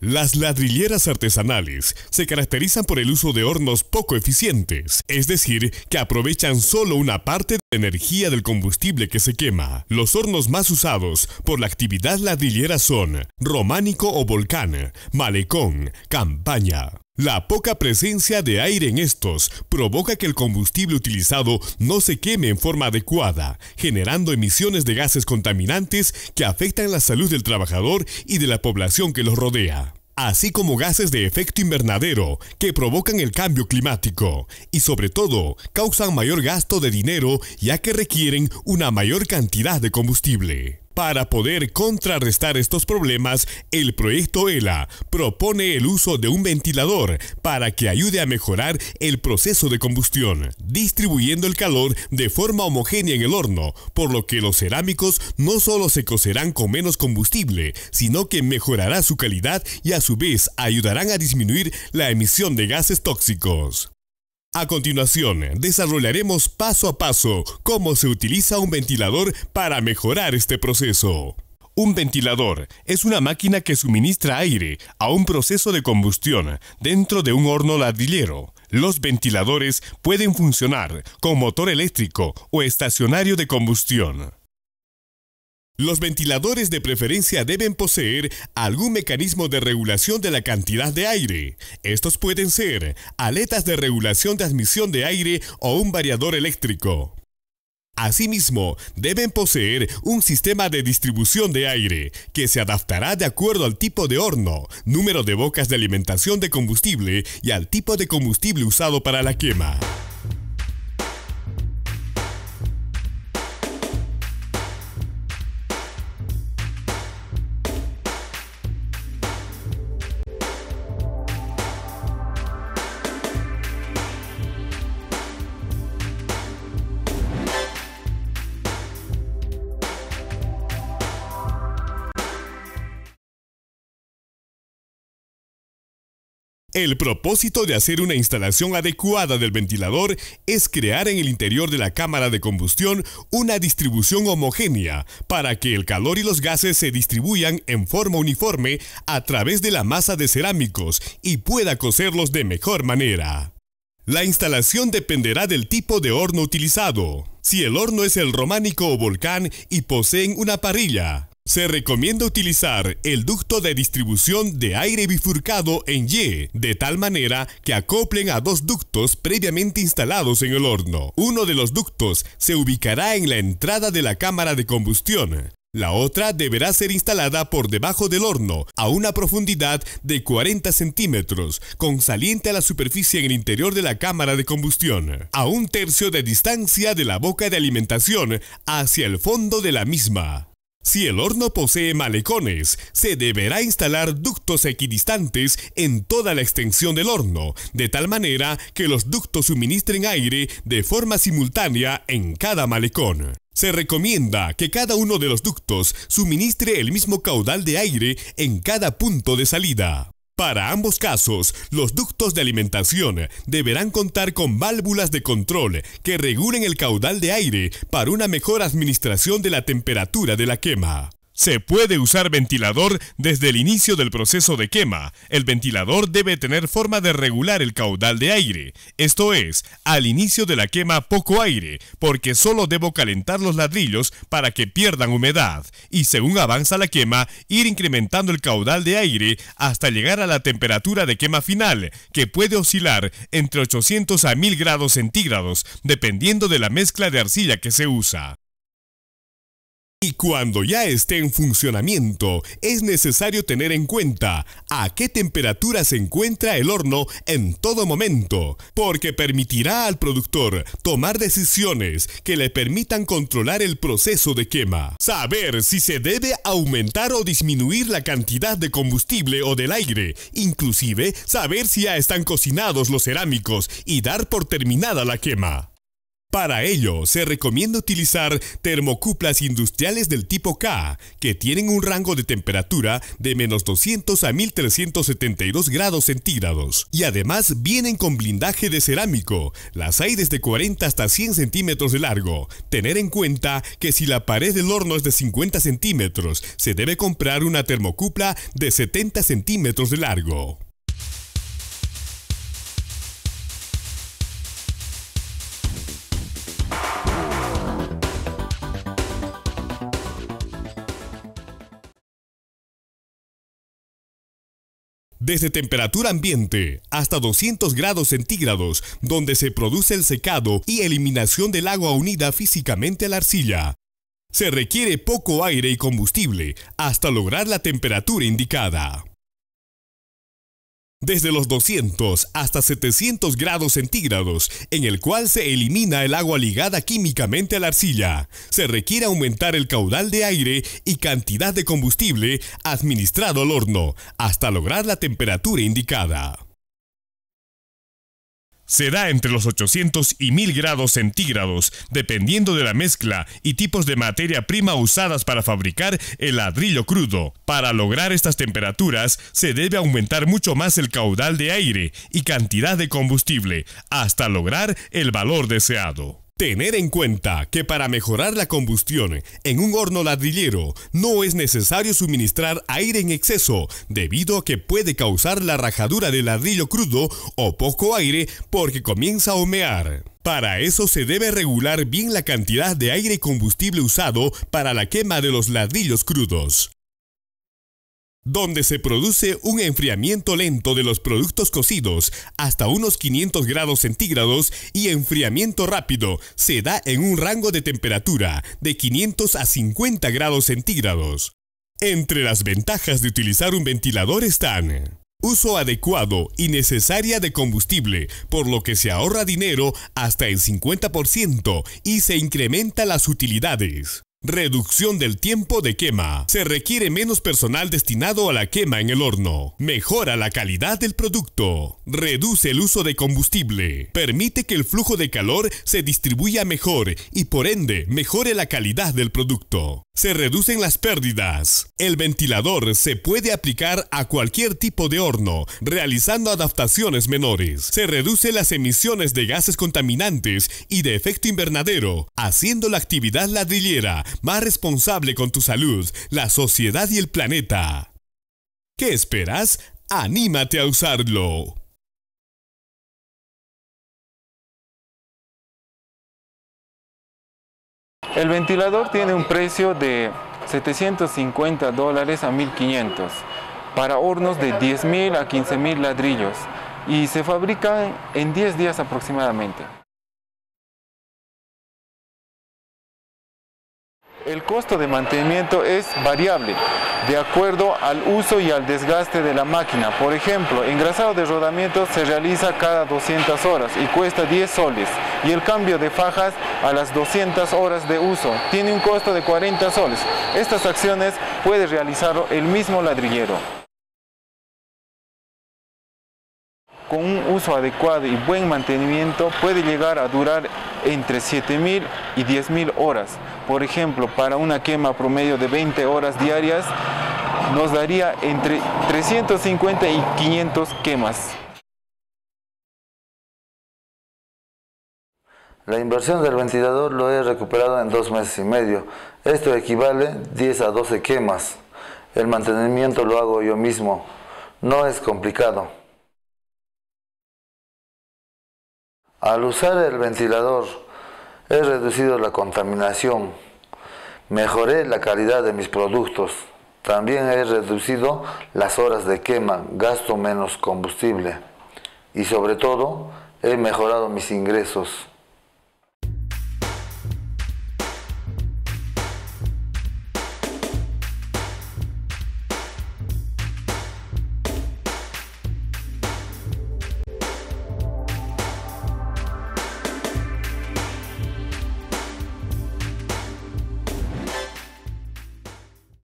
Las ladrilleras artesanales se caracterizan por el uso de hornos poco eficientes, es decir, que aprovechan solo una parte de la energía del combustible que se quema. Los hornos más usados por la actividad ladrillera son románico o volcán, malecón, campaña. La poca presencia de aire en estos provoca que el combustible utilizado no se queme en forma adecuada, generando emisiones de gases contaminantes que afectan la salud del trabajador y de la población que los rodea, así como gases de efecto invernadero que provocan el cambio climático y sobre todo causan mayor gasto de dinero ya que requieren una mayor cantidad de combustible. Para poder contrarrestar estos problemas, el proyecto ELA propone el uso de un ventilador para que ayude a mejorar el proceso de combustión, distribuyendo el calor de forma homogénea en el horno, por lo que los cerámicos no solo se cocerán con menos combustible, sino que mejorará su calidad y a su vez ayudarán a disminuir la emisión de gases tóxicos. A continuación, desarrollaremos paso a paso cómo se utiliza un ventilador para mejorar este proceso. Un ventilador es una máquina que suministra aire a un proceso de combustión dentro de un horno ladrillero. Los ventiladores pueden funcionar con motor eléctrico o estacionario de combustión. Los ventiladores de preferencia deben poseer algún mecanismo de regulación de la cantidad de aire. Estos pueden ser aletas de regulación de admisión de aire o un variador eléctrico. Asimismo, deben poseer un sistema de distribución de aire que se adaptará de acuerdo al tipo de horno, número de bocas de alimentación de combustible y al tipo de combustible usado para la quema. El propósito de hacer una instalación adecuada del ventilador es crear en el interior de la cámara de combustión una distribución homogénea para que el calor y los gases se distribuyan en forma uniforme a través de la masa de cerámicos y pueda cocerlos de mejor manera. La instalación dependerá del tipo de horno utilizado. Si el horno es el románico o volcán y poseen una parrilla, se recomienda utilizar el ducto de distribución de aire bifurcado en Y, de tal manera que acoplen a dos ductos previamente instalados en el horno. Uno de los ductos se ubicará en la entrada de la cámara de combustión. La otra deberá ser instalada por debajo del horno a una profundidad de 40 centímetros, con saliente a la superficie en el interior de la cámara de combustión, a 1/3 de distancia de la boca de alimentación hacia el fondo de la misma. Si el horno posee malecones, se deberá instalar ductos equidistantes en toda la extensión del horno, de tal manera que los ductos suministren aire de forma simultánea en cada malecón. Se recomienda que cada uno de los ductos suministre el mismo caudal de aire en cada punto de salida. Para ambos casos, los ductos de alimentación deberán contar con válvulas de control que regulen el caudal de aire para una mejor administración de la temperatura de la quema. Se puede usar ventilador desde el inicio del proceso de quema. El ventilador debe tener forma de regular el caudal de aire. Esto es, al inicio de la quema poco aire, porque solo debo calentar los ladrillos para que pierdan humedad. Y según avanza la quema, ir incrementando el caudal de aire hasta llegar a la temperatura de quema final, que puede oscilar entre 800 a 1000 grados centígrados, dependiendo de la mezcla de arcilla que se usa. Y cuando ya esté en funcionamiento, es necesario tener en cuenta a qué temperatura se encuentra el horno en todo momento, porque permitirá al productor tomar decisiones que le permitan controlar el proceso de quema. Saber si se debe aumentar o disminuir la cantidad de combustible o del aire, inclusive saber si ya están cocinados los cerámicos y dar por terminada la quema. Para ello, se recomienda utilizar termocuplas industriales del tipo K, que tienen un rango de temperatura de menos 200 a 1372 grados centígrados. Y además vienen con blindaje de cerámico. Las hay desde 40 hasta 100 centímetros de largo. Tener en cuenta que si la pared del horno es de 50 centímetros, se debe comprar una termocupla de 70 centímetros de largo. Desde temperatura ambiente hasta 200 grados centígrados, donde se produce el secado y eliminación del agua unida físicamente a la arcilla. Se requiere poco aire y combustible hasta lograr la temperatura indicada. Desde los 200 hasta 700 grados centígrados, en el cual se elimina el agua ligada químicamente a la arcilla. Se requiere aumentar el caudal de aire y cantidad de combustible administrado al horno, hasta lograr la temperatura indicada. Se da entre los 800 y 1000 grados centígrados, dependiendo de la mezcla y tipos de materia prima usadas para fabricar el ladrillo crudo. Para lograr estas temperaturas, se debe aumentar mucho más el caudal de aire y cantidad de combustible, hasta lograr el valor deseado. Tener en cuenta que para mejorar la combustión en un horno ladrillero no es necesario suministrar aire en exceso, debido a que puede causar la rajadura del ladrillo crudo o poco aire porque comienza a humear. Para eso se debe regular bien la cantidad de aire y combustible usado para la quema de los ladrillos crudos, donde se produce un enfriamiento lento de los productos cocidos hasta unos 500 grados centígrados y enfriamiento rápido se da en un rango de temperatura de 500 a 50 grados centígrados. Entre las ventajas de utilizar un ventilador están: uso adecuado y necesaria de combustible, por lo que se ahorra dinero hasta el 50% y se incrementa las utilidades. Reducción del tiempo de quema. Se requiere menos personal destinado a la quema en el horno. Mejora la calidad del producto. Reduce el uso de combustible. Permite que el flujo de calor se distribuya mejor y por ende mejore la calidad del producto. Se reducen las pérdidas. El ventilador se puede aplicar a cualquier tipo de horno, realizando adaptaciones menores. Se reduce las emisiones de gases contaminantes y de efecto invernadero, haciendo la actividad ladrillera más responsable con tu salud, la sociedad y el planeta. ¿Qué esperas? ¡Anímate a usarlo! El ventilador tiene un precio de $750 a $1500 para hornos de 10.000 a 15.000 ladrillos y se fabrican en 10 días aproximadamente. El costo de mantenimiento es variable de acuerdo al uso y al desgaste de la máquina. Por ejemplo, engrasado de rodamiento se realiza cada 200 horas y cuesta 10 soles. Y el cambio de fajas a las 200 horas de uso tiene un costo de 40 soles. Estas acciones puede realizarlo el mismo ladrillero. Con un uso adecuado y buen mantenimiento puede llegar a durar entre 7.000 y 10.000 horas. Por ejemplo, para una quema promedio de 20 horas diarias nos daría entre 350 y 500 quemas. La inversión del ventilador lo he recuperado en 2 meses y medio. Esto equivale 10 a 12 quemas. El mantenimiento lo hago yo mismo. No es complicado. Al usar el ventilador he reducido la contaminación, mejoré la calidad de mis productos, también he reducido las horas de quema, gasto menos combustible y sobre todo he mejorado mis ingresos.